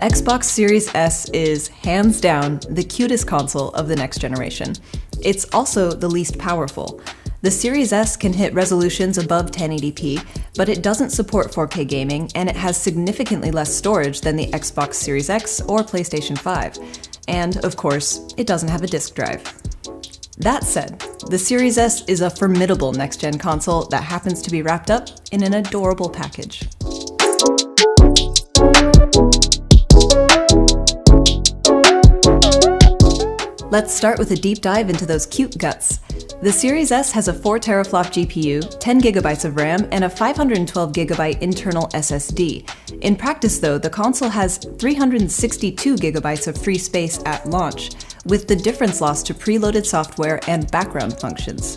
Xbox Series S is, hands down, the cutest console of the next generation. It's also the least powerful. The Series S can hit resolutions above 1080p, but it doesn't support 4K gaming, and it has significantly less storage than the Xbox Series X or PlayStation 5. And, of course, it doesn't have a disk drive. That said, the Series S is a formidable next-gen console that happens to be wrapped up in an adorable package. Let's start with a deep dive into those cute guts. The Series S has a 4 teraflop GPU, 10 gigabytes of RAM, and a 512 gigabyte internal SSD. In practice though, the console has 362 gigabytes of free space at launch, with the difference lost to preloaded software and background functions.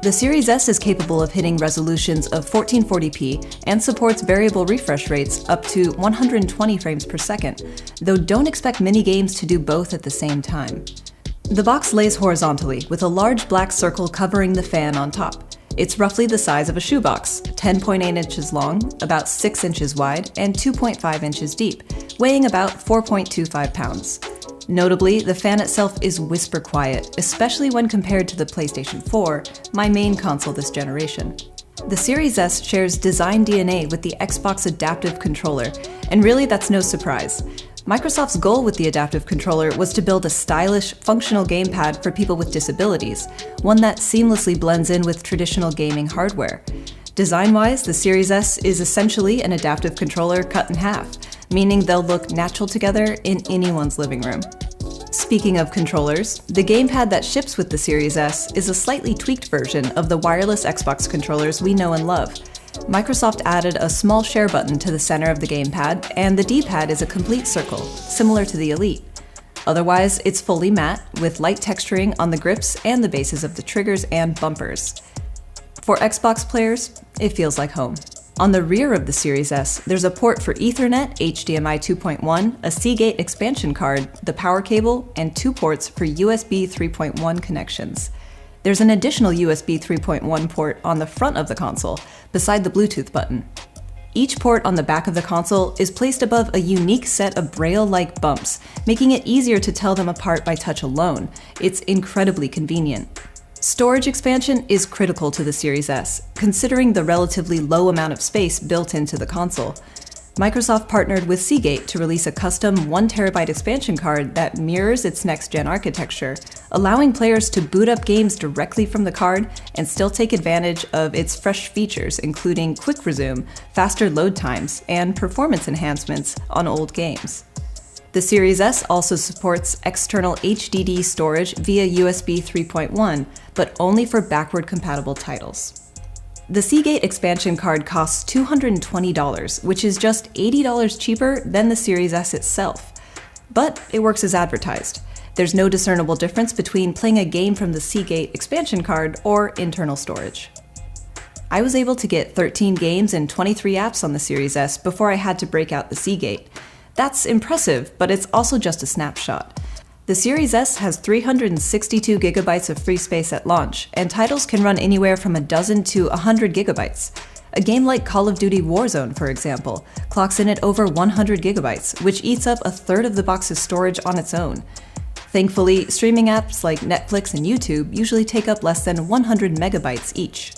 The Series S is capable of hitting resolutions of 1440p and supports variable refresh rates up to 120 frames per second, though don't expect many games to do both at the same time. The box lays horizontally, with a large black circle covering the fan on top. It's roughly the size of a shoebox, 10.8 inches long, about 6 inches wide, and 2.5 inches deep, weighing about 4.25 pounds. Notably, the fan itself is whisper quiet, especially when compared to the PlayStation 4, my main console this generation. The Series S shares design DNA with the Xbox Adaptive Controller, and really that's no surprise. Microsoft's goal with the Adaptive Controller was to build a stylish, functional gamepad for people with disabilities, one that seamlessly blends in with traditional gaming hardware. Design-wise, the Series S is essentially an adaptive controller cut in half, meaning they'll look natural together in anyone's living room. Speaking of controllers, the gamepad that ships with the Series S is a slightly tweaked version of the wireless Xbox controllers we know and love. Microsoft added a small share button to the center of the gamepad, and the D-pad is a complete circle, similar to the Elite. Otherwise, it's fully matte, with light texturing on the grips and the bases of the triggers and bumpers. For Xbox players, it feels like home. On the rear of the Series S, there's a port for Ethernet, HDMI 2.1, a Seagate expansion card, the power cable, and 2 ports for USB 3.1 connections. There's an additional USB 3.1 port on the front of the console, beside the Bluetooth button. Each port on the back of the console is placed above a unique set of braille-like bumps, making it easier to tell them apart by touch alone. It's incredibly convenient. Storage expansion is critical to the Series S, considering the relatively low amount of space built into the console. Microsoft partnered with Seagate to release a custom 1TB expansion card that mirrors its next-gen architecture, allowing players to boot up games directly from the card and still take advantage of its fresh features, including quick resume, faster load times, and performance enhancements on old games. The Series S also supports external HDD storage via USB 3.1, but only for backward-compatible titles. The Seagate expansion card costs $220, which is just $80 cheaper than the Series S itself. But it works as advertised. There's no discernible difference between playing a game from the Seagate expansion card or internal storage. I was able to get 13 games and 23 apps on the Series S before I had to break out the Seagate. That's impressive, but it's also just a snapshot. The Series S has 362 gigabytes of free space at launch, and titles can run anywhere from a dozen to 100 gigabytes. A game like Call of Duty Warzone, for example, clocks in at over 100 gigabytes, which eats up a third of the box's storage on its own. Thankfully, streaming apps like Netflix and YouTube usually take up less than 100 megabytes each.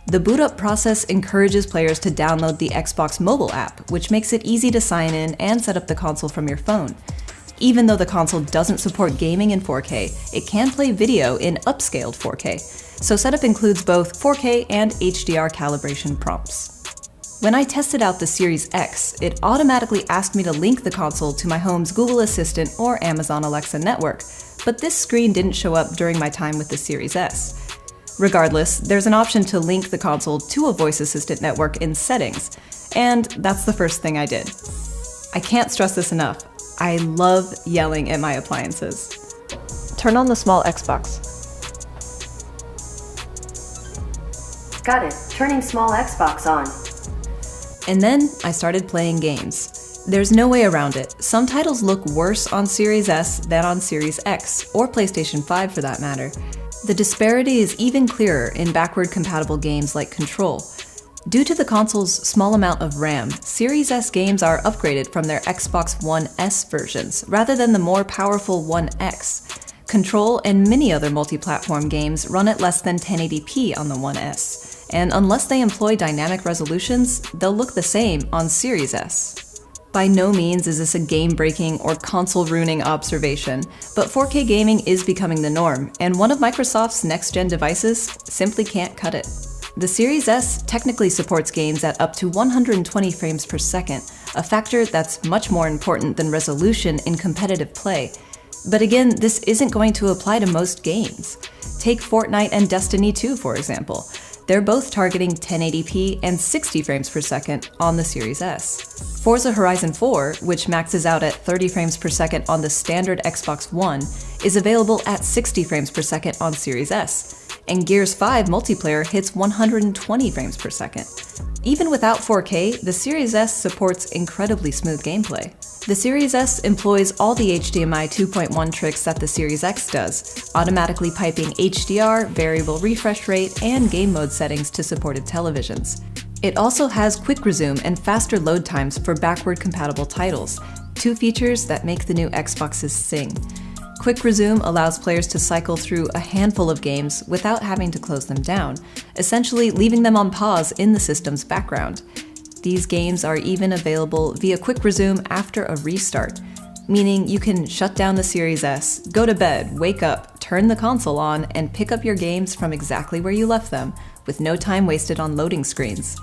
The boot-up process encourages players to download the Xbox mobile app, which makes it easy to sign in and set up the console from your phone. Even though the console doesn't support gaming in 4K, it can play video in upscaled 4K, so setup includes both 4K and HDR calibration prompts. When I tested out the Series X, it automatically asked me to link the console to my home's Google Assistant or Amazon Alexa network, but this screen didn't show up during my time with the Series S. Regardless, there's an option to link the console to a voice assistant network in Settings, and that's the first thing I did. I can't stress this enough. I love yelling at my appliances. Turn on the small Xbox. Got it. Turning small Xbox on. And then I started playing games. There's no way around it. Some titles look worse on Series S than on Series X, or PlayStation 5 for that matter. The disparity is even clearer in backward-compatible games like Control. Due to the console's small amount of RAM, Series S games are upgraded from their Xbox One S versions, rather than the more powerful One X. Control and many other multi-platform games run at less than 1080p on the One S, and unless they employ dynamic resolutions, they'll look the same on Series S. By no means is this a game-breaking or console-ruining observation, but 4K gaming is becoming the norm, and one of Microsoft's next-gen devices simply can't cut it. The Series S technically supports games at up to 120 frames per second, a factor that's much more important than resolution in competitive play. But again, this isn't going to apply to most games. Take Fortnite and Destiny 2, for example. They're both targeting 1080p and 60 frames per second on the Series S. Forza Horizon 4, which maxes out at 30 frames per second on the standard Xbox One, is available at 60 frames per second on Series S. And Gears 5 multiplayer hits 120 frames per second. Even without 4K, the Series S supports incredibly smooth gameplay. The Series S employs all the HDMI 2.1 tricks that the Series X does, automatically piping HDR, variable refresh rate, and game mode settings to supported televisions. It also has quick resume and faster load times for backward-compatible titles, two features that make the new Xboxes sing. Quick Resume allows players to cycle through a handful of games without having to close them down, essentially leaving them on pause in the system's background. These games are even available via Quick Resume after a restart, meaning you can shut down the Series S, go to bed, wake up, turn the console on, and pick up your games from exactly where you left them, with no time wasted on loading screens.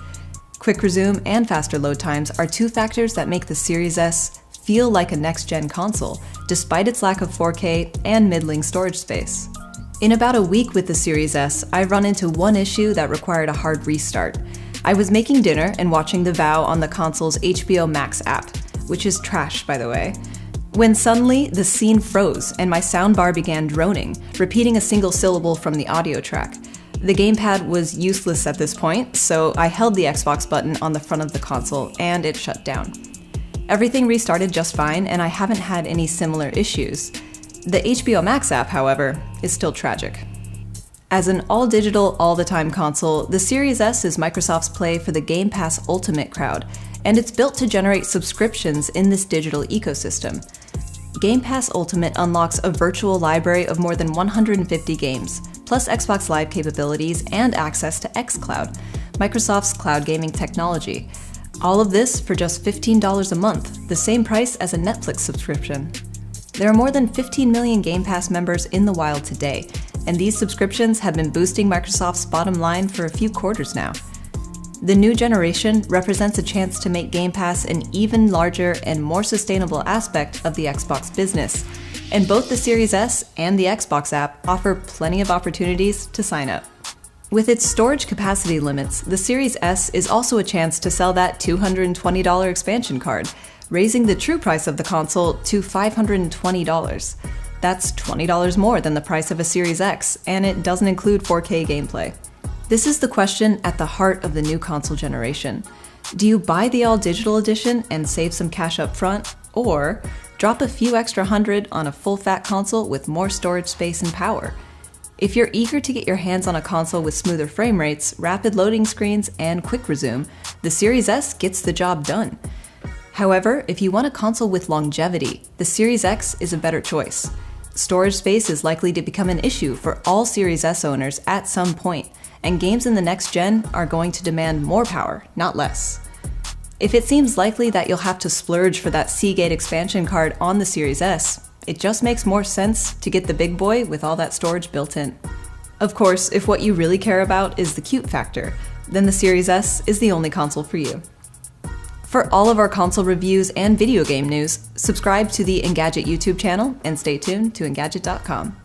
Quick Resume and faster load times are two factors that make the Series S feel like a next-gen console, despite its lack of 4K and middling storage space. In about a week with the Series S, I've run into one issue that required a hard restart. I was making dinner and watching The Vow on the console's HBO Max app, which is trash, by the way, when suddenly the scene froze and my soundbar began droning, repeating a single syllable from the audio track. The gamepad was useless at this point, so I held the Xbox button on the front of the console and it shut down. Everything restarted just fine, and I haven't had any similar issues. The HBO Max app, however, is still tragic. As an all-digital, all-the-time console, the Series S is Microsoft's play for the Game Pass Ultimate crowd, and it's built to generate subscriptions in this digital ecosystem. Game Pass Ultimate unlocks a virtual library of more than 150 games, plus Xbox Live capabilities and access to xCloud, Microsoft's cloud gaming technology. All of this for just $15 a month, the same price as a Netflix subscription. There are more than 15 million Game Pass members in the wild today, and these subscriptions have been boosting Microsoft's bottom line for a few quarters now. The new generation represents a chance to make Game Pass an even larger and more sustainable aspect of the Xbox business, and both the Series S and the Xbox app offer plenty of opportunities to sign up. With its storage capacity limits, the Series S is also a chance to sell that $220 expansion card, raising the true price of the console to $520. That's $20 more than the price of a Series X, and it doesn't include 4K gameplay. This is the question at the heart of the new console generation. Do you buy the all-digital edition and save some cash up front, or drop a few extra hundred on a full-fat console with more storage space and power? If you're eager to get your hands on a console with smoother frame rates, rapid loading screens, and quick resume, the Series S gets the job done. However, if you want a console with longevity, the Series X is a better choice. Storage space is likely to become an issue for all Series S owners at some point, and games in the next gen are going to demand more power, not less. If it seems likely that you'll have to splurge for that Seagate expansion card on the Series S, it just makes more sense to get the big boy with all that storage built in. Of course, if what you really care about is the cute factor, then the Series S is the only console for you. For all of our console reviews and video game news, subscribe to the Engadget YouTube channel and stay tuned to Engadget.com.